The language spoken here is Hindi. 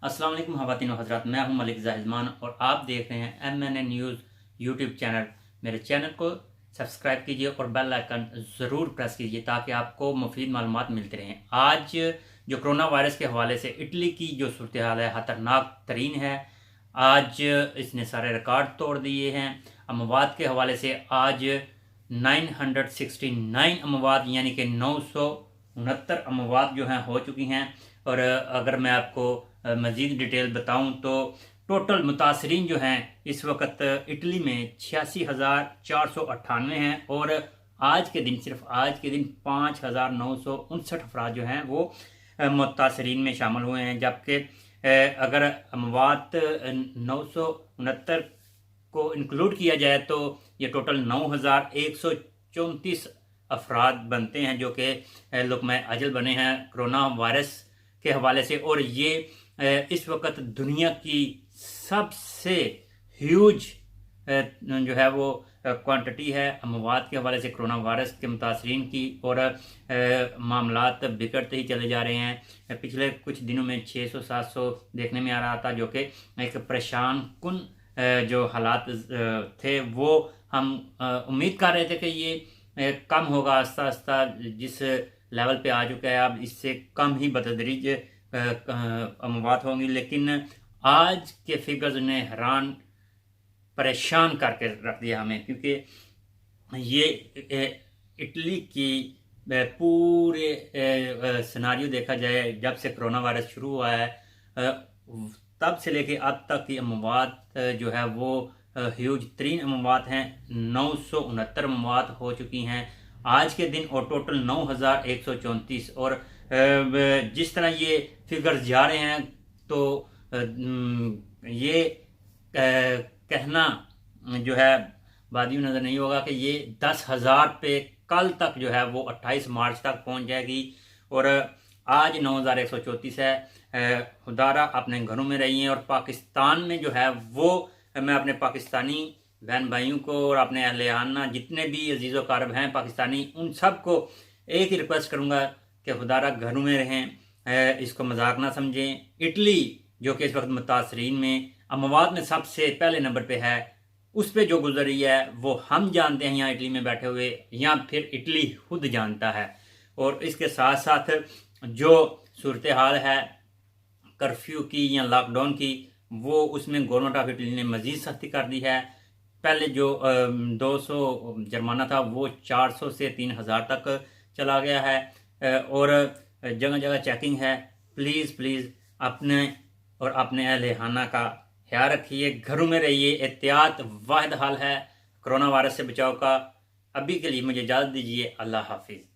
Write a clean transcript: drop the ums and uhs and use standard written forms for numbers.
अस्सलाम वालेकुम ख़वातीन व हज़रात, मैं हूं मलिक ज़ाहिदमान और आप देख रहे हैं MNA न्यूज़ यूट्यूब चैनल। मेरे चैनल को सब्सक्राइब कीजिए और बेल आइकन ज़रूर प्रेस कीजिए ताकि आपको मुफीद मालूमात मिलते रहें। आज जो कोरोना वायरस के हवाले से इटली की जो सूरत हाल है ख़तरनाक तरीन है। आज इसने सारे रिकॉर्ड तोड़ दिए हैं। अमवात के हवाले से आज 969 अमवात यानी कि 969 अमवात जो हैं हो चुकी हैं। और अगर मैं आपको मज़ीद डिटेल बताऊं तो टोटल मुतासरीन जो हैं इस वक्त इटली में 86,498 हैं और आज के दिन सिर्फ आज के दिन 5,959 अफराद जो हैं वो मुतासरीन में शामिल हुए हैं। जबकि अगर अमवात 969 को इंक्लूड किया जाए तो ये टोटल 9,134 अफराद बनते हैं जो कि लुक़मा अजल बने हैं कोरोना वायरस के हवाले से। और ये इस वक्त दुनिया की सबसे ह्यूज जो है वो क्वांटिटी है अमवात के हवाले से कोरोना वायरस के मुतासरीन की। और मामलात बिगड़ते ही चले जा रहे हैं। पिछले कुछ दिनों में 600-700 देखने में आ रहा था जो कि एक परेशान कुन जो हालात थे वो हम उम्मीद कर रहे थे कि ये कम होगा आस्ता आस्ता, जिस लेवल पे आ चुका है अब इससे कम ही बतदरीज अमवात होंगी। लेकिन आज के फिगर्स ने हैरान परेशान करके रख दिया हमें, क्योंकि ये इटली की पूरे सिनारियो देखा जाए जब से कोरोना वायरस शुरू हुआ है तब से लेके अब तक की अमवात जो है वो ह्यूज तरीन अमवात हैं। 969 अमवात हो चुकी हैं आज के दिन और टोटल 9,134। और जिस तरह ये फिगर्स जा रहे हैं तो ये कहना जो है बादियों नज़र नहीं होगा कि ये 10,000 पे कल तक जो है वो 28 मार्च तक पहुंच जाएगी। और आज 9,134 है। खुदारा अपने घरों में रहिए। और पाकिस्तान में जो है वो मैं अपने पाकिस्तानी बहन भाइयों को और अपने अहले जितने भी अजीज़ व कारब हैं पाकिस्तानी, उन सब को एक ही रिक्वेस्ट करूँगा कि खुदारा घरों में रहें, इसको मजाक ना समझें। इटली जो कि इस वक्त मुतासरीन में अमवात में सबसे पहले नंबर पे है, उस पर जो गुजर रही है वो हम जानते हैं यहाँ इटली में बैठे हुए, या फिर इटली खुद जानता है। और इसके साथ साथ जो सूरत हाल है कर्फ्यू की या लॉकडाउन की, वो उसमें गवर्नमेंट ऑफ इटली ने मज़ीद सख्ती कर दी है। पहले जो 200 जुर्माना था वो 400 से 3,000 तक चला गया है। और जगह जगह चेकिंग है। प्लीज़ अपने और अपने अहल का ख्याल रखिए, घरों में रहिए। एहतियात वाहिद हल है कोरोना वायरस से बचाव का। अभी के लिए मुझे इजाज़त दीजिए। अल्लाह हाफिज़।